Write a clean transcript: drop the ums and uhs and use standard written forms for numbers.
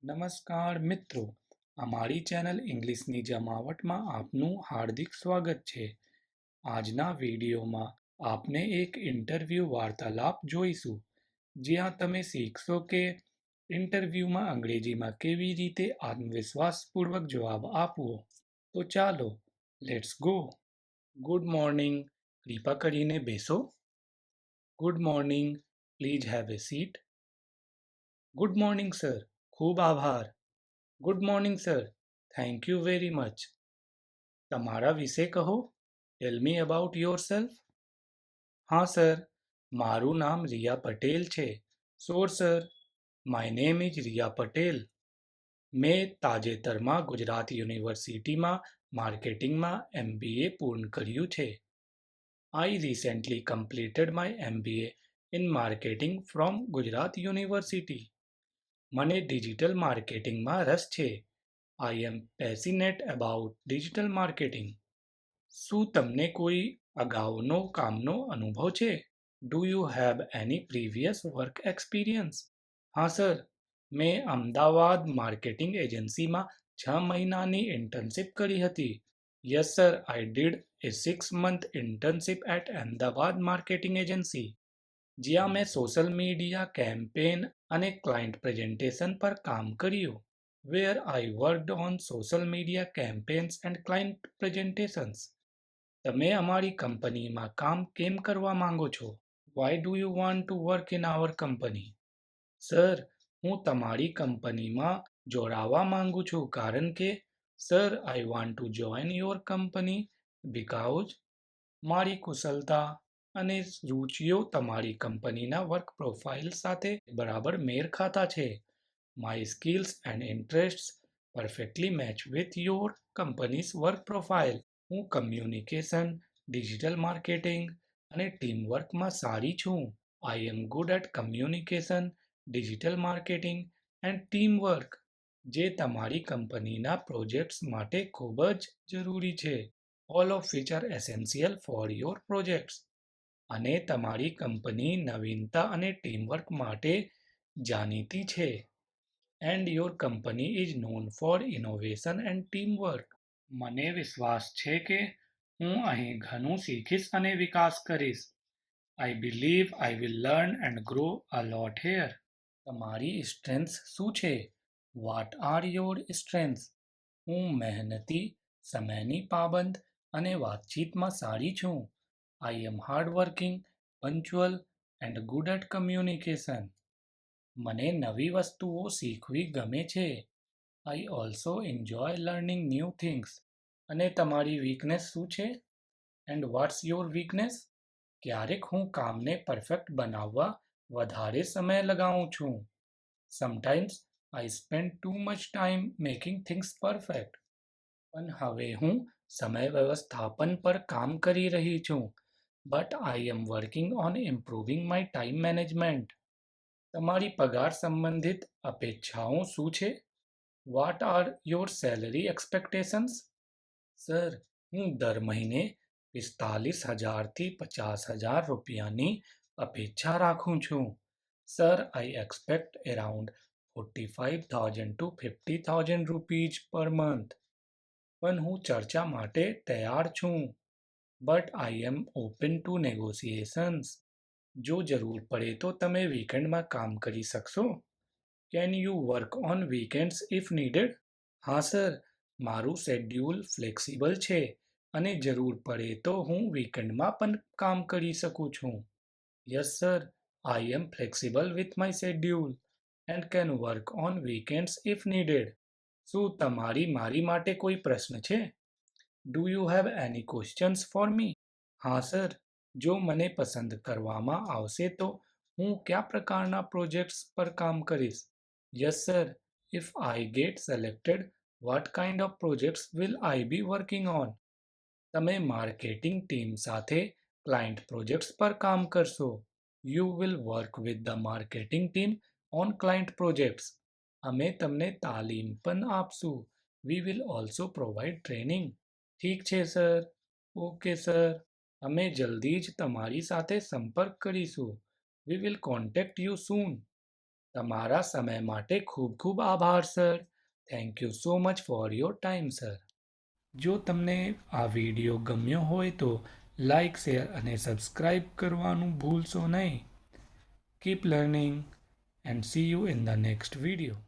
નમસ્કાર મિત્રો, અમારી ચેનલ ઇંગ્લિશની જમાવટમાં આપનું હાર્દિક સ્વાગત છે. આજના વિડીયોમાં આપને એક ઇન્ટરવ્યૂ વાર્તાલાપ જોઈશું, જ્યાં તમે શીખશો કે ઇન્ટરવ્યૂમાં અંગ્રેજીમાં કેવી રીતે આત્મવિશ્વાસપૂર્વક જવાબ આપવો. તો ચાલો, લેટ્સ ગો. ગુડ મોર્નિંગ, કૃપા કરીને બેસો. Good morning, please have a seat. Good morning sir, ખૂબ આભાર. Good morning sir, thank you very much. તમારા વિશે કહો. Tell me about yourself. હા સર, મારું નામ રિયા પટેલ છે. Sure sir, my name is Riya Patel. મેં તાજેતરમાં ગુજરાત યુનિવર્સિટીમાં માર્કેટિંગમાં MBA પૂર્ણ કર્યું છે. I recently completed my MBA in marketing from Gujarat university. મને ડિજિટલ માર્કેટિંગમાં રસ છે. I am passionate about digital marketing. શું તમને કોઈ અગાઉનો કામનો અનુભવ છે? Do you have any previous work experience? હા સર, મેં અમદાવાદ માર્કેટિંગ એજન્સીમાં 6 મહિનાની ઇન્ટર્નશિપ કરી હતી. Yes sir, I did a 6 month internship at Ahmedabad marketing agency, જ્યાં મેં સોશિયલ મીડિયા કેમ્પેન અને ક્લાયન્ટ પ્રેઝન્ટેશન પર કામ કર્યું. Where I worked on social media campaigns and client presentations. તમે અમારી કંપનીમાં કામ કેમ કરવા માંગો છો? Why do you want to work in our company? Sir, હું તમારી કંપનીમાં જોડાવા માંગુ છું કારણ કે sir, I want to join your company because મારી કુશળતા અને રુચિઓ તમારી કંપનીના વર્ક પ્રોફાઇલ સાથે બરાબર મેળ ખાતા છે. My skills and interests perfectly match with your company's work profile. હું કમ્યુનિકેશન, ડિજિટલ માર્કેટિંગ અને ટીમવર્કમાં સારી છું. I am good at communication, digital marketing and teamwork, જે તમારી કંપનીના પ્રોજેક્ટ્સ માટે ખૂબ જ જરૂરી છે. All of which are essential for your projects. અને તમારી કંપની નવીનતા અને ટીમવર્ક માટે જાણીતી છે. And your company is known for innovation and teamwork. મને વિશ્વાસ છે કે હું અહીં ઘણું શીખીશ અને વિકાસ કરીશ. I believe I will learn and grow a lot here. તમારી સ્ટ્રેન્થ્સ શું છે? What are your strengths? હું મહેનતી, સમયની પાબંદ અને વાતચીતમાં સારી છું. I am hardworking, punctual and good at communication. મને નવી વસ્તુઓ શીખવી ગમે છે. I also enjoy learning new things. અને તમારી વીકનેસ શું છે? And what's your weakness? ક્યારેક હું કામને પરફેક્ટ બનાવવા વધારે સમય લગાવું છું. સમટાઈમ્સ આઈ spend too much time making things perfect. પણ હવે હું સમય વ્યવસ્થાપન પર કામ કરી રહી છું. But I M working on improving my time management. તમારી પગાર સંબંધિત અપેક્ષાઓ શું છે? What are your salary expectations? Sir, હું દર મહિને 45,000 થી 50,000 રૂપિયાની અપેક્ષા રાખું છું. Sir, I expect around 45,000 to 50,000 rupees per month. પણ હું ચર્ચા માટે તૈયાર છું. But I am open to negotiations. જો જરૂર પડે તો તમે વીકેન્ડમાં કામ કરી શકશો? Can you work on weekends if needed? હા સર, મારું શેડ્યુલ ફ્લેક્સિબલ છે અને જરૂર પડે તો હું વીકેન્ડમાં પણ કામ કરી શકું છું. Yes sir, I am flexible with my schedule and can work on weekends if needed. શું તમારી મારી માટે કોઈ પ્રશ્ન છે? Do you have any questions for me? હા સર, જો મને પસંદ કરવામાં આવશે તો હું કયા પ્રકારના પ્રોજેક્ટ્સ પર કામ કરીશ? Yes sir, if I get selected, what kind of projects will I be working on? તમે માર્કેટિંગ ટીમ સાથે ક્લાયન્ટ પ્રોજેક્ટ્સ પર કામ કરશો. You will work with the marketing team on client projects. અમે તમને તાલીમ પણ આપશું. We will also provide training. ઠીક છે સર. Okay sir. અમે જલ્દી જ તમારી સાથે સંપર્ક કરીશું. વી વિલ કોન્ટેક્ટ યુ સૂન. તમારા સમય માટે ખૂબ ખૂબ આભાર sir. Thank you so much for your time sir. જો તમને આ વિડીયો ગમ્યો હોય તો લાઈક, શેર અને સબસ્ક્રાઈબ કરવાનું ભૂલશો નહીં. Keep learning and C you in the next video.